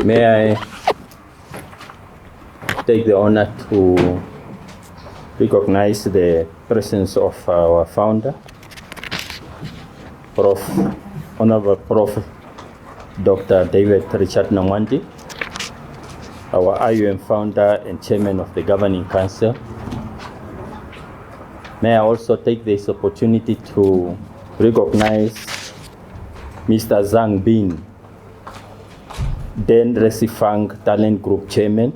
May I take the honor to recognize the presence of our founder, Honorable Prof. Dr. David Richard Namwandi, our IUM founder and chairman of the Governing Council. May I also take this opportunity to recognize Mr. Zhang Bin, Denrensifang Talent Group Chairman,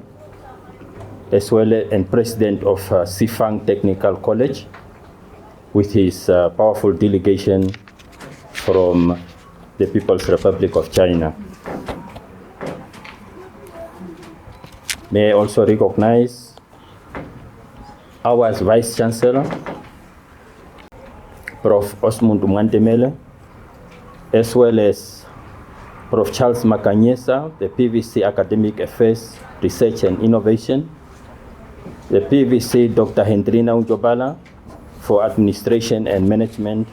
as well and President of Sifang Technical College, with his powerful delegation from the People's Republic of China. May I also recognize our Vice Chancellor, Prof. Osmond Mwandemele, as well as Prof. Charles Makanyesa, the PVC Academic Affairs, Research and Innovation, the PVC Dr. Hendrina Unjobala for Administration and Management,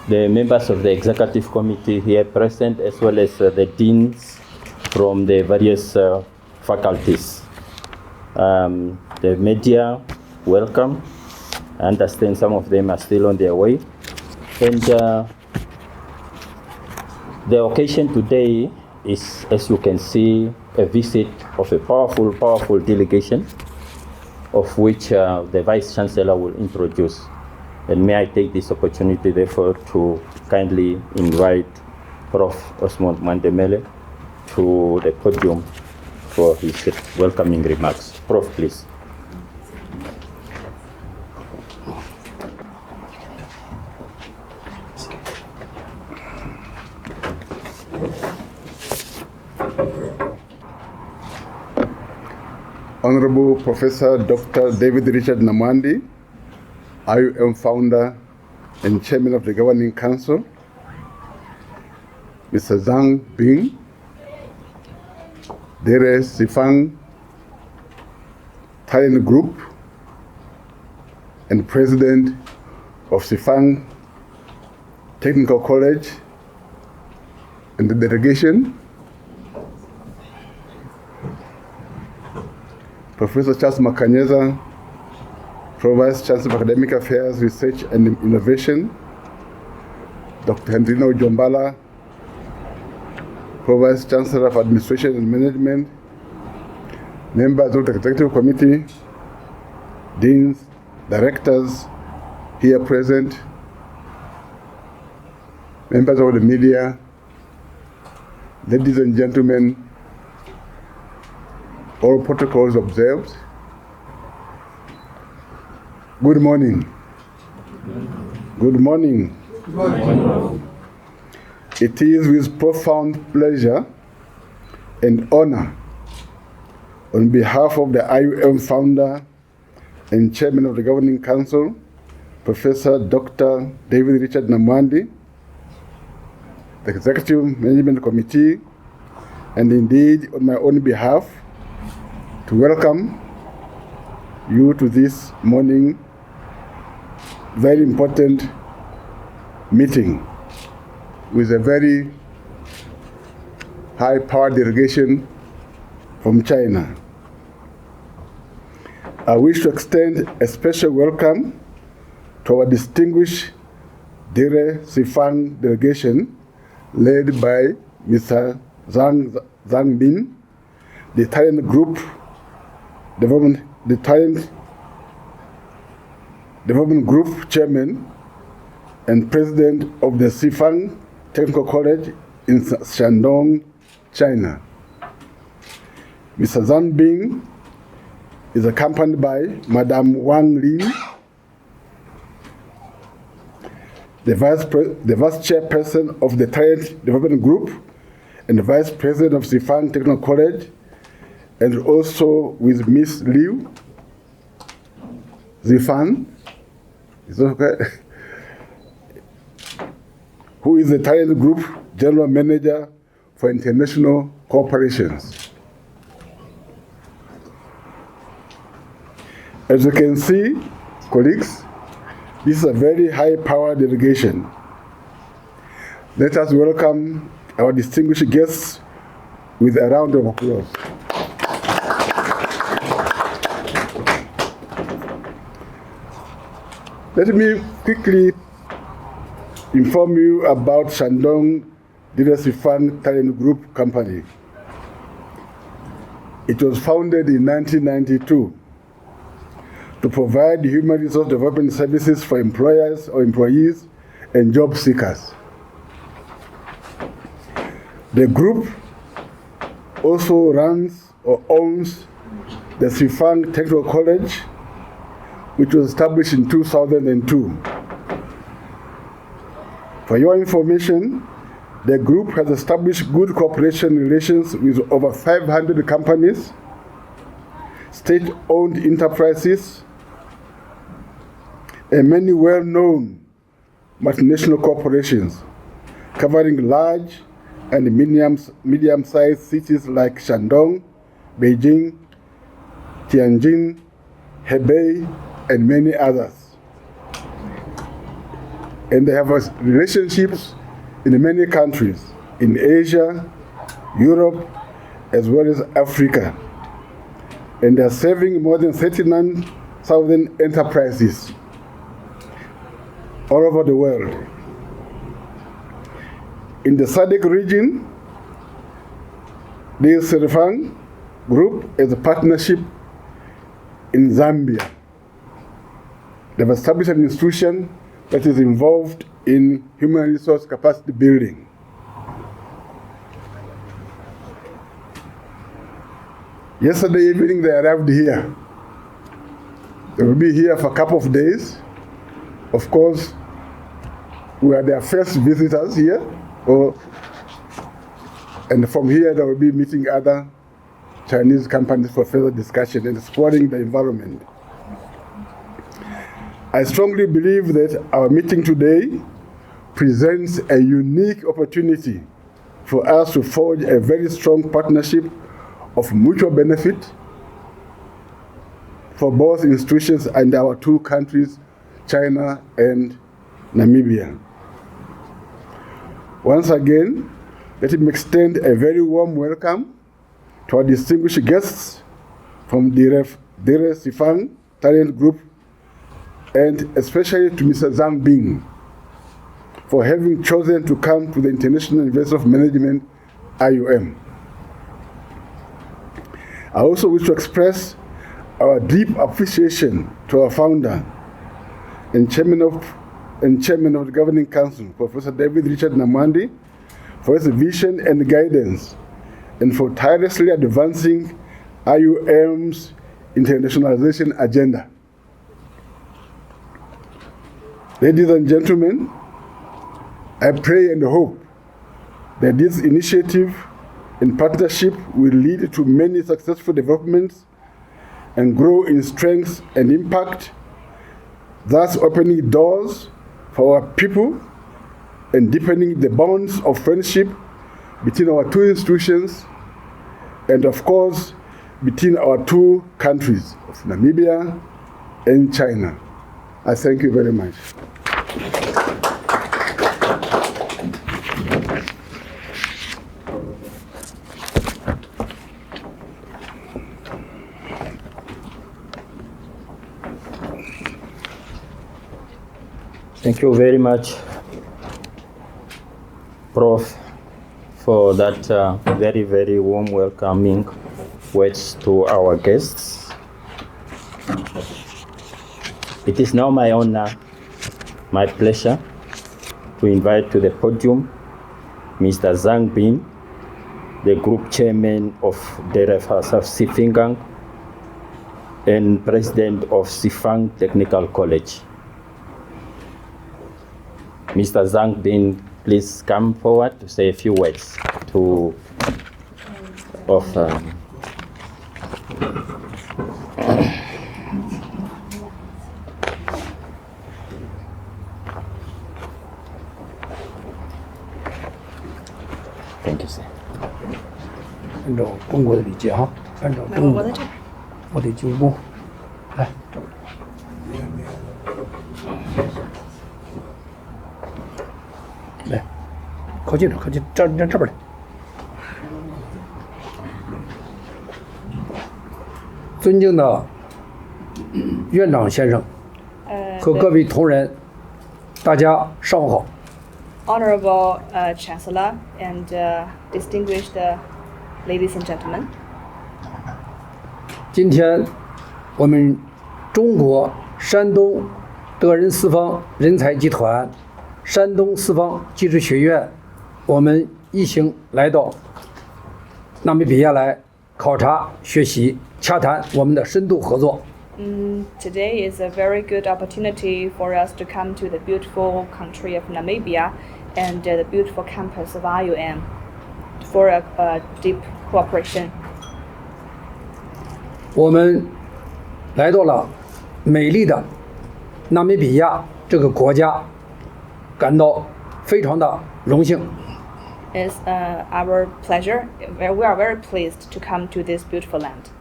the members of the Executive Committee here present, as well as the deans from the various faculties. The media, welcome. I understand some of them are still on their way. And the occasion today is, as you can see, a visit of a powerful delegation, of which the Vice Chancellor will introduce. And may I take this opportunity, therefore, to kindly invite Prof. Osmond Mwandemele to the podium for his welcoming remarks. Prof, please. Honorable Professor Dr. David Richard Namwandi, IUM founder and chairman of the Governing Council, Mr. Zhang Bin, Drsf Talent Group and President of Sifang Technical College and the Delegation, Professor Charles Makanyesa, Vice Chancellor of Academic Affairs, Research and Innovation, Dr. Hendrina Unjobala, Vice Chancellor of Administration and Management, members of the Executive Committee, deans, directors here present, members of the media, ladies and gentlemen, all protocols observed. Good morning. Good morning. Good morning. It is with profound pleasure and honor, on behalf of the IUM founder and chairman of the Governing Council, Professor Dr. David Richard Namwandi, the Executive Management Committee, and indeed on my own behalf, to welcome you to this morning very important meeting with a very high-powered delegation from China. I wish to extend a special welcome to our distinguished Denrensifang delegation led by Mr. Zhang Bin, the Talent Group Development Group Chairman and President of the Sifang Technical College in Shandong, China. Mr. Zhang Bin is accompanied by Madame Wang Lin, the Vice Chairperson of the Talent Development Group and the Vice President of Sifang Technical College, and also with Miss Liu Zifang, is that okay? Who is the Talent Group General Manager for International Corporations. As you can see, colleagues, this is a very high-powered delegation. Let us welcome our distinguished guests with a round of applause. Let me quickly inform you about Shandong Drsf Talent Group Company. It was founded in 1992 to provide human resource development services for employers or employees and job seekers. The group also runs or owns the Sifang Technical College, which was established in 2002. For your information, the group has established good cooperation relations with over 500 companies, state-owned enterprises, and many well-known multinational corporations covering large and medium-sized cities like Shandong, Beijing, Tianjin, Hebei, and many others. And they have relationships in many countries, in Asia, Europe, as well as Africa. And they are serving more than 39,000 enterprises all over the world. In the SADC region, the Sifang group is a partnership in Zambia. They've established an institution that is involved in human resource capacity building. Yesterday evening, they arrived here. They will be here for a couple of days. Of course, we are their first visitors here, and from here they will be meeting other Chinese companies for further discussion and exploring the environment. I strongly believe that our meeting today presents a unique opportunity for us to forge a very strong partnership of mutual benefit for both institutions and our two countries, China and Namibia. Once again, let me extend a very warm welcome to our distinguished guests from Denrensifang Talent Group, and especially to Mr. Zhang Bing for having chosen to come to the International University of Management, IUM. I also wish to express our deep appreciation to our founder and chairman of the Governing Council, Professor David Richard Namwandi, for his vision and guidance, and for tirelessly advancing IUM's internationalization agenda. Ladies and gentlemen, I pray and hope that this initiative and partnership will lead to many successful developments and grow in strength and impact, thus opening doors for our people and deepening the bonds of friendship between our two institutions and, of course, between our two countries of Namibia and China. I thank you very much. Thank you very much, Prof, for that very, very warm welcoming words to our guests. It is now my honor, my pleasure, to invite to the podium Mr. Zhang Bing, the Group Chairman of Drsf Sifang and President of Sifang Technical College. Mr. Zhang Bing, please come forward to say a few words Thank you, sir. 按照中国的礼节哈，按照中国，我得鞠躬，来，这边。来，靠近点，靠近这边来。尊敬的院长先生和各位同仁，大家上午好。Honorable Chancellor and distinguished ladies and gentlemen. 今天我们中国山东德仁四方人才集团、山东四方技职学院，我们一行来到纳米比亚来考察、学习、洽谈我们的深度合作。Today is a very good opportunity for us to come to the beautiful country of Namibia and the beautiful campus of IUM for a deep cooperation. 我们来到了美丽的纳米比亚这个国家，感到非常的荣幸。It's our pleasure. We are very pleased to come to this beautiful land.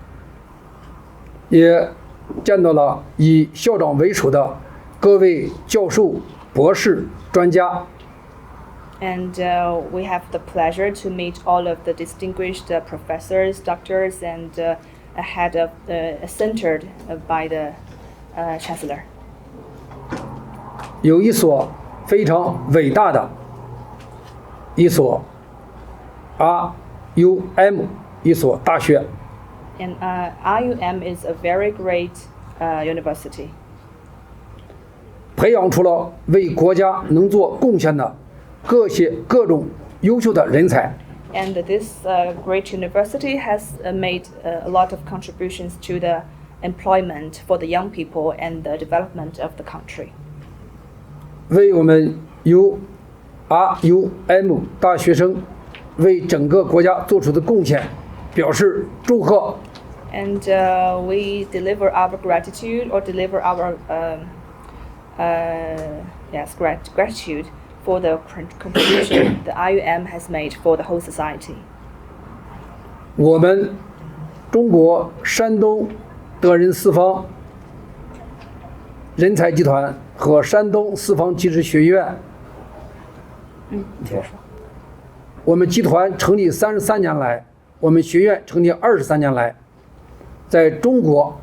也见到了以校长为首的各位教授、博士、专家。And we have the pleasure to meet all of the distinguished professors, doctors, and head of centered by the chancellor. 有一所非常伟大的一所 RUM 一所大学。And IUM is a very great university. 培养出了为国家能做贡献的各种优秀的人才。And this great university has made a lot of contributions to the employment for the young people and the development of the country. 为我们RUM 大学生为整个国家做出的贡献表示祝贺。And we deliver our gratitude or deliver our gratitude for the contribution the IUM has made for the whole society. 我们中国山东德仁四方人才集团和山东四方技职学院，我们集团成立33年来，我们学院成立23年来，在中国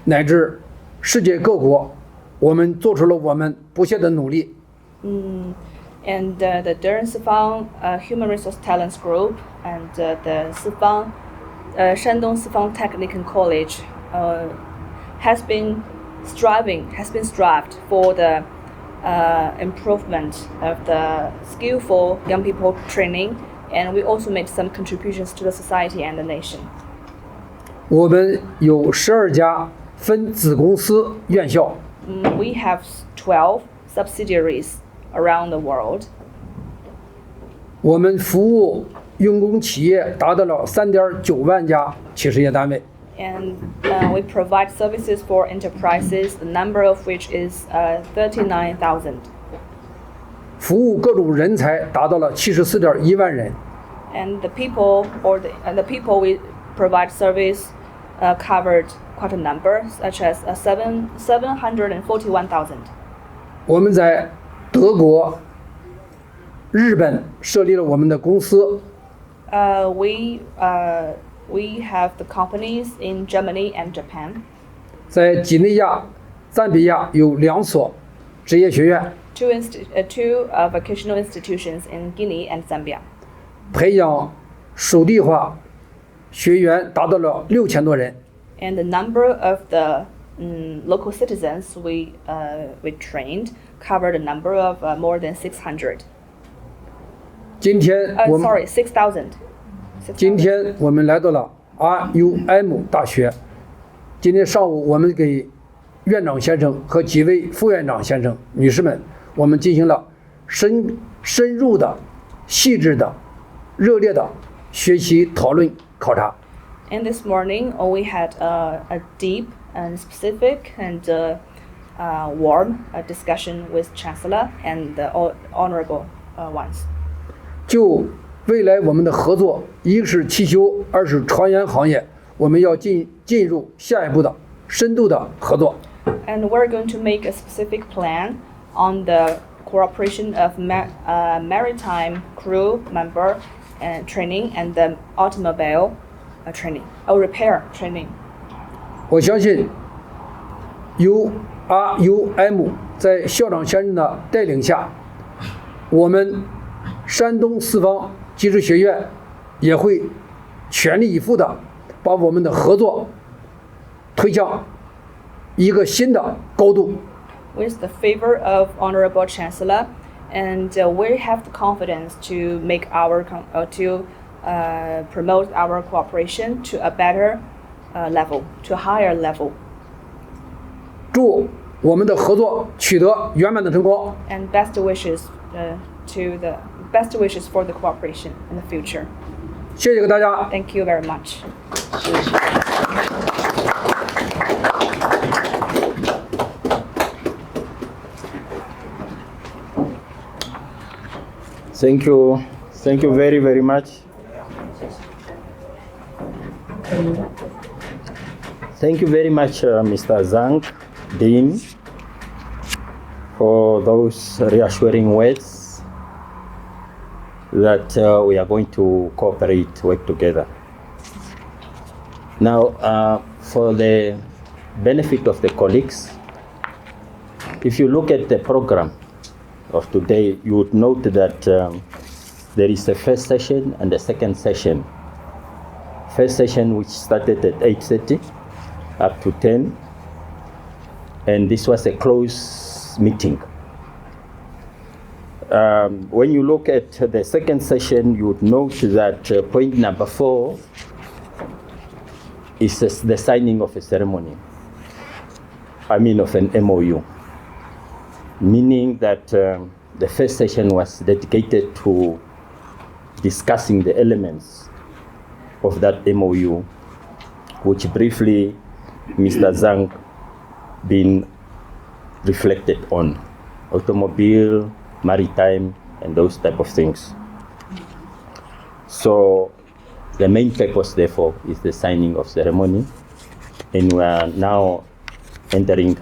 乃至世界各国，我们做出了我们不懈的努力。And the Denrensifang Human Resource Talents Group and the Sifang, Shandong Sifang Technical College has been strived for the improvement of the skillful young people training, and we also made some contributions to the society and the nation. 我们有12家分子公司院校。We have 12 subsidiaries around the world. 我们服务用工企业达到了3.9万家企事业单位。And we provide services for enterprises, the number of which is 39,000. 服务各种人才达到了74.1万人。And the people we provide service covered quite a number, such as 741,000. 我们在德国、日本设立了我们的公司。We have the companies in Germany and Japan. 在几内亚、赞比亚有2所职业学院。Two vocational institutions in Guinea and Zambia. 培养属地化学员达到了6000多人。And the number of the local citizens we trained covered a number of more than 600. 今天我们6,000. 今天我们来到了 RUM 大学。今天上午我们给院长先生和几位副院长先生、女士们，我们进行了深入的、细致的、热烈的学习、讨论、考察。And this morning we had a deep and specific and warm discussion with Chancellor and the honorable ones. 就未来我们的合作，一是汽修，二是船员行业，我们要进入下一步的深度的合作。And we're going to make a specific plan on the cooperation of maritime crew member training and the automobile training or repair training. 我相信 URUM 在校长先生的带领下，我们山东四方技术学院也会全力以赴的把我们的合作推向一个新的高度。With the favor of Honorable Chancellor, and we have the confidence to make promote our cooperation to a better level, to a higher level. 祝我们的合作取得圆满的成功。 And best wishes for the cooperation in the future. 谢谢大家。 Thank you very much. Thank you very, very much. Thank you very much, Mr. Zhang, Dean, for those reassuring words that we are going to cooperate, work together. Now, for the benefit of the colleagues, if you look at the program of today, you would note that there is a first session and a second session. First session which started at 8:30 up to 10, and this was a closed meeting. When you look at the second session, you would note that point number 4 is the signing of a ceremony. Of an MOU. Meaning that the first session was dedicated to discussing the elements of that MOU, which briefly Mr. Zhang been reflected on: automobile, maritime, and those type of things. So the main purpose, therefore, is the signing of ceremony, and we are now entering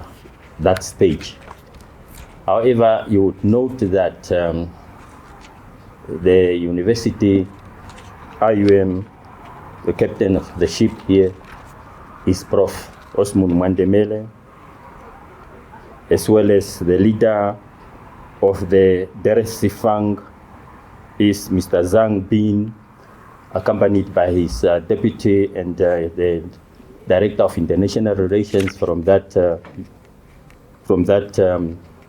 that stage. However, you would note that the university, IUM, the captain of the ship here is Prof. Osmund Mwandemele, as well as the leader of the Drsf is Mr. Zhang Bin, accompanied by his deputy and the director of international relations from that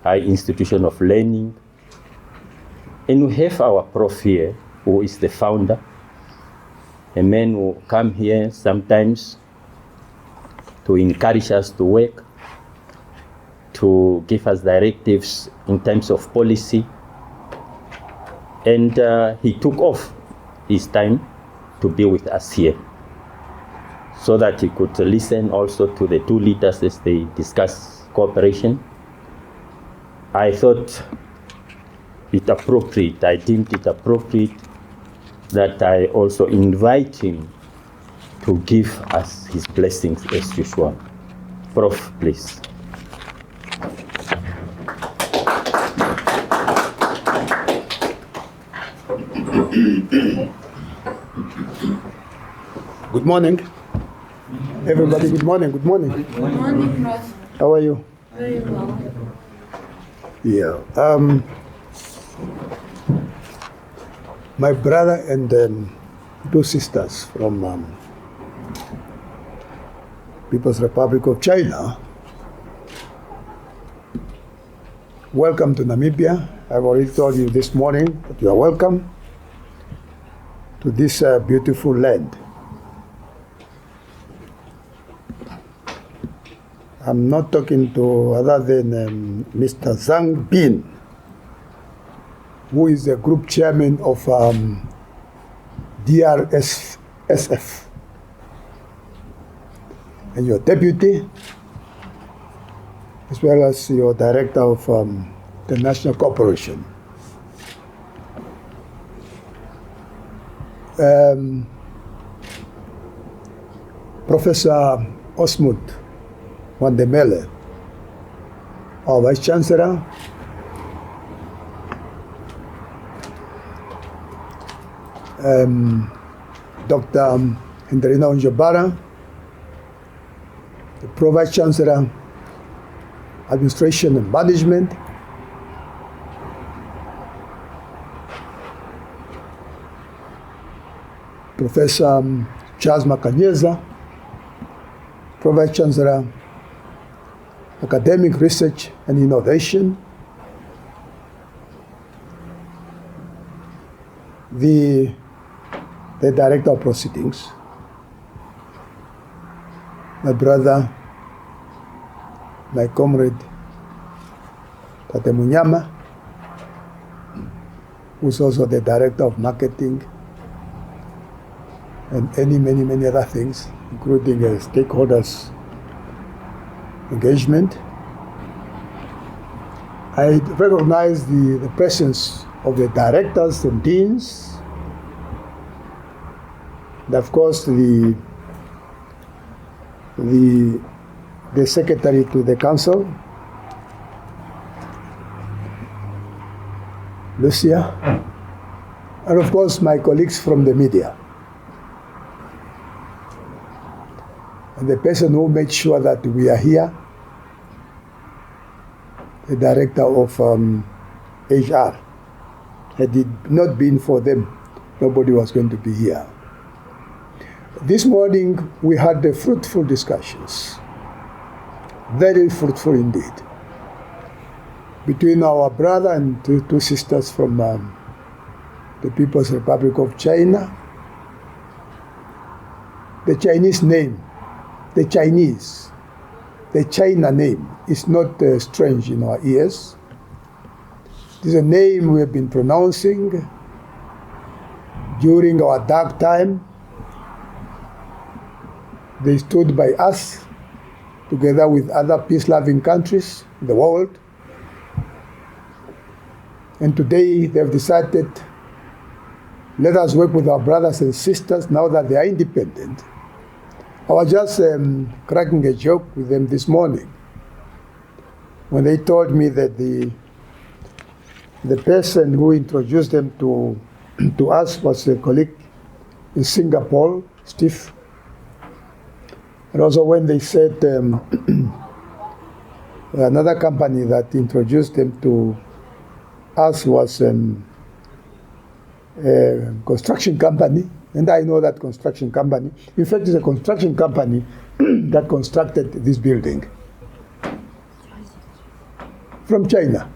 high institution of learning. And we have our prof here, who is the founder, a man who come here sometimes to encourage us to work, to give us directives in terms of policy. And he took off his time to be with us here, so that he could listen also to the two leaders as they discuss cooperation. I thought it appropriate, I deemed it appropriate that I also invite him to give us his blessings as usual. Prof, please. Good morning. Everybody, good morning. Good morning. Good morning, Prof. How are you? Very well. Yeah. My brother and two sisters from People's Republic of China. Welcome to Namibia. I've already told you this morning that you are welcome to this beautiful land. I'm not talking to other than Mr. Zhang Bin, who is the group chairman of Drsf, and your deputy, as well as your director of the National Corporation. Professor Osmund Mwandemele, our Vice Chancellor, Dr. Hendrina Onjobara, the Pro-Vice Chancellor, Administration and Management, Professor Charles Makanyeza, Pro-Vice Chancellor, Academic Research and Innovation, the Director of Proceedings, my brother, my comrade, Tate Munyama, who's also the Director of Marketing, and many other things, including stakeholders engagement. I recognize the presence of the directors and deans, and of course the secretary to the council, Lucia, and of course my colleagues from the media. And the person who made sure that we are here, the director of HR. Had it not been for them, nobody was going to be here. This morning we had fruitful discussions, very fruitful indeed, between our brother and two sisters from the People's Republic of China. The Chinese name, the China name is not strange in our ears. It is a name we have been pronouncing during our dark time. They stood by us together with other peace-loving countries in the world. And today they have decided, let us work with our brothers and sisters now that they are independent. I was just cracking a joke with them this morning when they told me that the person who introduced them to us was a colleague in Singapore, Steve. And also when they said another company that introduced them to us was a construction company. And I know that construction company. In fact, it's a construction company that constructed this building from China.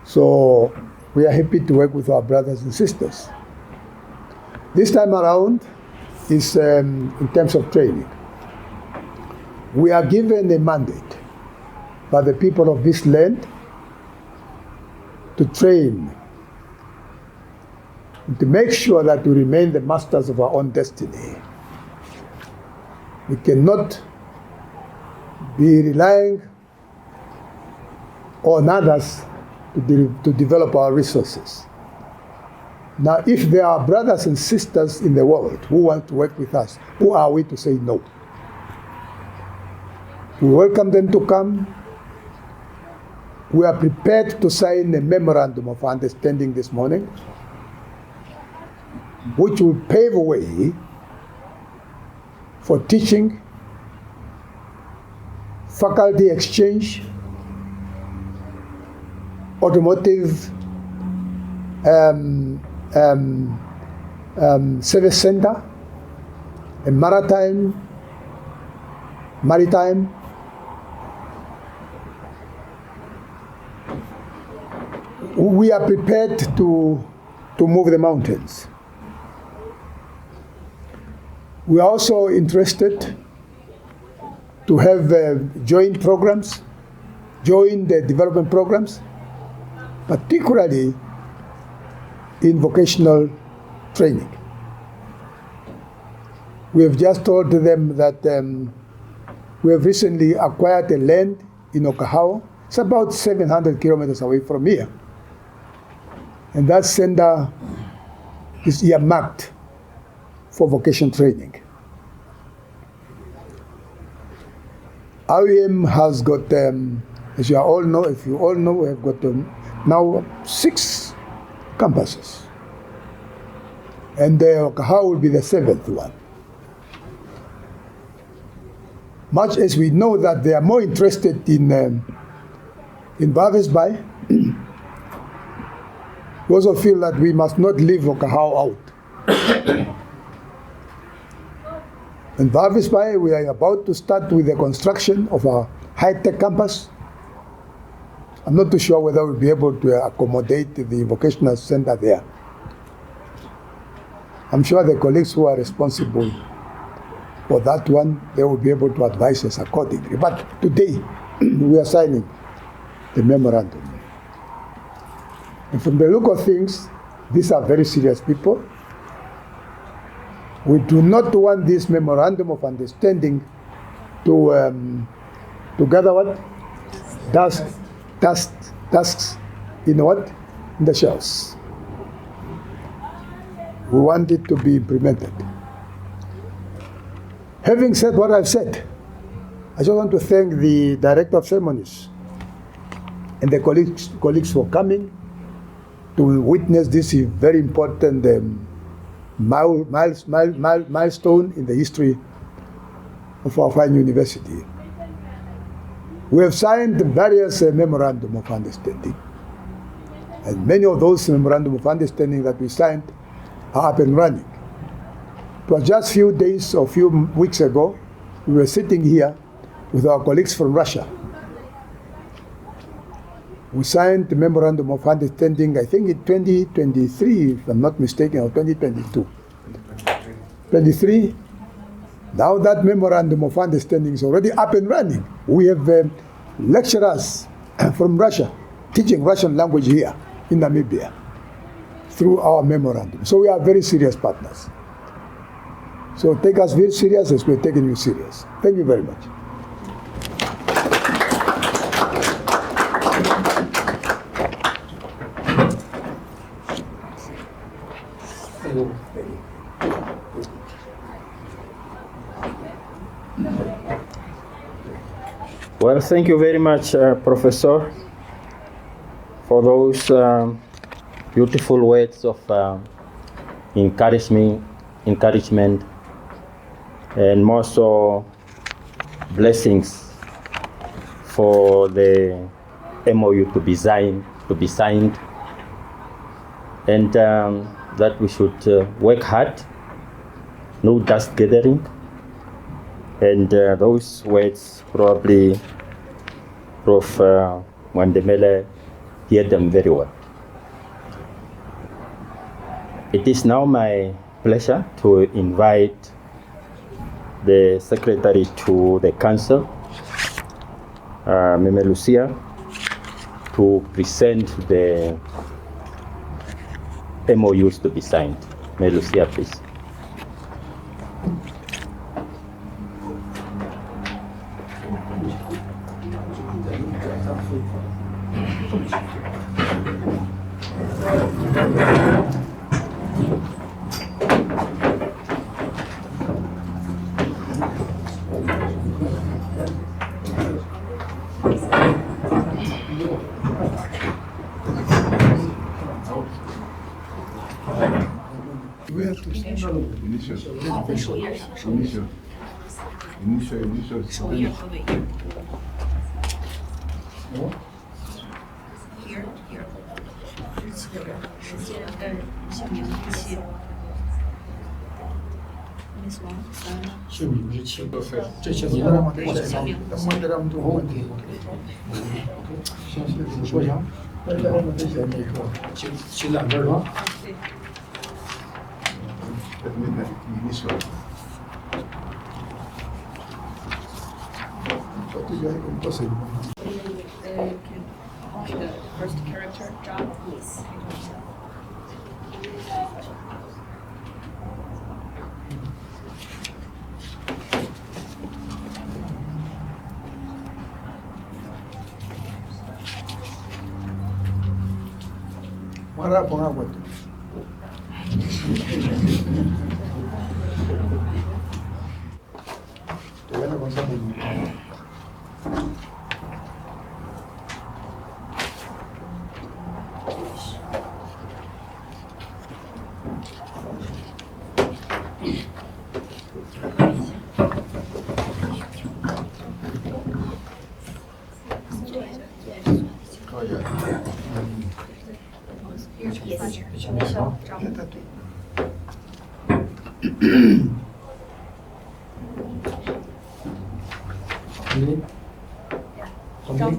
So we are happy to work with our brothers and sisters. This time around is in terms of training. We are given a mandate by the people of this land to train, to make sure that we remain the masters of our own destiny. We cannot be relying on others to develop our resources. Now, if there are brothers and sisters in the world who want to work with us, who are we to say no? We welcome them to come. We are prepared to sign a memorandum of understanding this morning, which will pave a way for teaching, faculty exchange, automotive service center, and maritime. We are prepared to move the mountains. We are also interested to have joint programs, joint development programs, particularly in vocational training. We have just told them that we have recently acquired a land in Okahao. It's about 700 kilometers away from here. And that center is earmarked for vocation training. IOM has got, as you all know, if you all know, we have got now 6 campuses. And Okahao will be the 7th one. much as we know that they are more interested in Bavesbai, we also feel that we must not leave Okahau out. In Bavesbai, we are about to start with the construction of a high-tech campus. I'm not too sure whether we'll be able to accommodate the vocational center there. I'm sure the colleagues who are responsible for that one, they will be able to advise us accordingly. But today, we are signing the memorandum. And from the look of things, these are very serious people. We do not want this memorandum of understanding to gather what? Dust in what? In the shells. We want it to be implemented. Having said what I've said, I just want to thank the Director of Ceremonies and the colleagues for coming to witness this very important milestone in the history of our fine university. We have signed various memorandum of understanding, and many of those memorandum of understanding that we signed are up and running. It was just few days or few weeks ago, we were sitting here with our colleagues from Russia. We signed the memorandum of understanding, I think in 2023, if I'm not mistaken, or 2022. 23. Now that memorandum of understanding is already up and running. We have lecturers from Russia teaching Russian language here in Namibia through our memorandum. So we are very serious partners. So take us very serious as we're taking you serious. Thank you very much. Well, thank you very much, Professor, for those beautiful words of encouragement, and more so blessings for the MOU to be signed, and that we should work hard, no dust gathering, and those words probably Prof. Wandemele heard them very well. It is now my pleasure to invite the Secretary to the Council, Meme Lucia, to present the MOUs to be signed. Meme Lucia, please. The first character, John, please. 陈立孝长。张。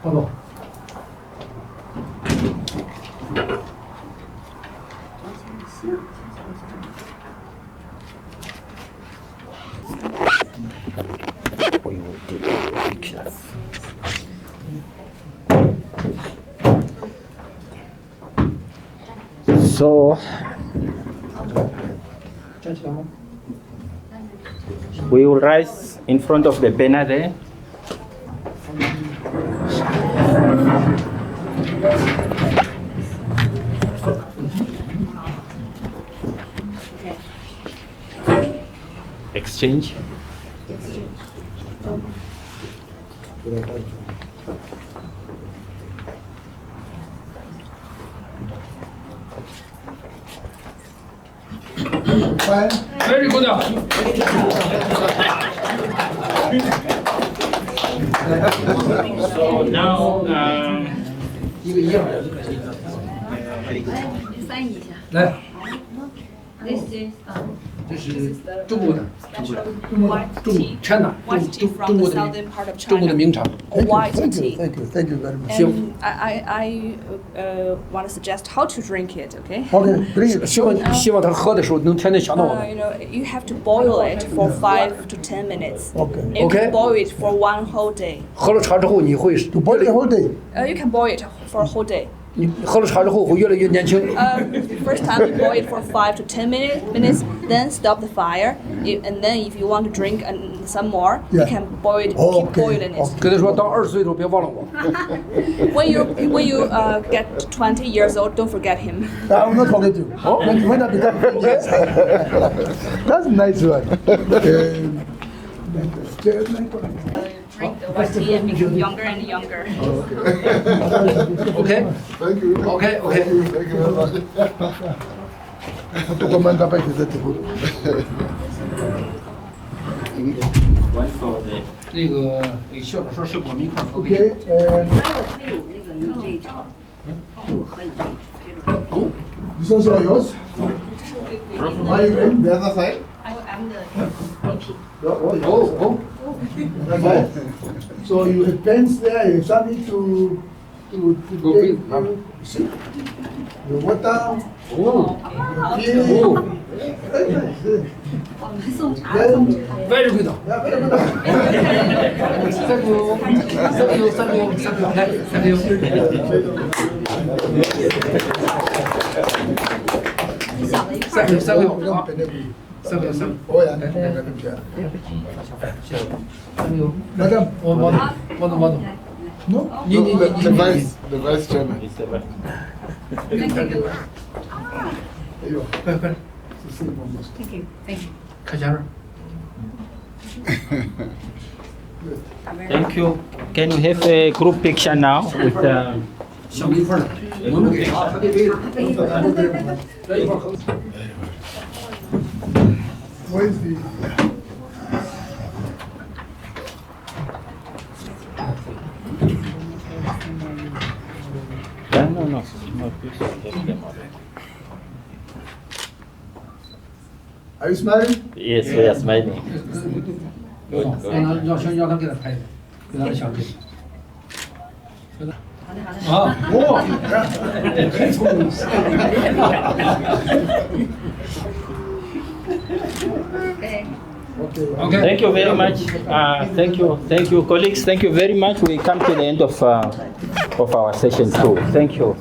报告。So we will rise in front of the banner there. Exchange. Fine. Very good. So now, 一个一样的。翻译一下。来， This is 这是中国的， White 中 tea. China， White tea 中 from 国 the 的 southern part of 中国的 China. 名茶。 White Thank you, tea. thank you, thank you very much. Sure. And I want to suggest how to drink it, okay? Okay, bring it. 希望他喝的时候能天天想到我们。 You know, you have to boil it for 5 to 10 minutes. Okay. You Okay. can boil it for 1 whole day. 喝了茶之后你会 To boil the whole day. You can boil it for a whole day. 你喝了茶之后会越来越年轻。 First time you boil it for 5 to 10 minutes, then stop the fire. And then if you want to drink some more, you Yeah. can boil it, Okay, keep boiling it. okay. 跟他说到20岁的时候别忘了我。 When you get 20 years old, don't forget him. I will not forget you. When I become yes. That's a nice one. Drink the white tea and become younger and younger. OK Thank you. OK OK。 Thank you very much. To command the bike is that good. one for the 那个校长说是我们一块儿喝。 Okay, this is all yours. Are you in the other side? I'm the VP. Oh. Okay. So you have pens there, you have something to take, you see? Your water. Oh. Tea. Oh. Very nice. 我们送茶 Very 送 good. 茶。 Very good。 Yeah, very good. Thank you. Thank you. Thank you. Thank you. Thank you. Thank you. Thank you. Thank you. Oh yeah, Thank you. Madam. 我。 No? The vice chairman. is the best. There you are. 快快， It's the same almost. Thank you. Thank you. 看前面。 Thank you. Can we have a group picture now with 小一块儿的，我们给他给杯子，来一块儿喝。 Where is the? Yeah, no, no, please take them out. Are you smiling? Yes, we are smiling. 让他给他拍的，给他的相机。啊，Oh, 太聪明了。 Okay. okay. OK。 Thank you very much. Thank you, colleagues. Thank you very much. We come to the end of our session too. Thank you.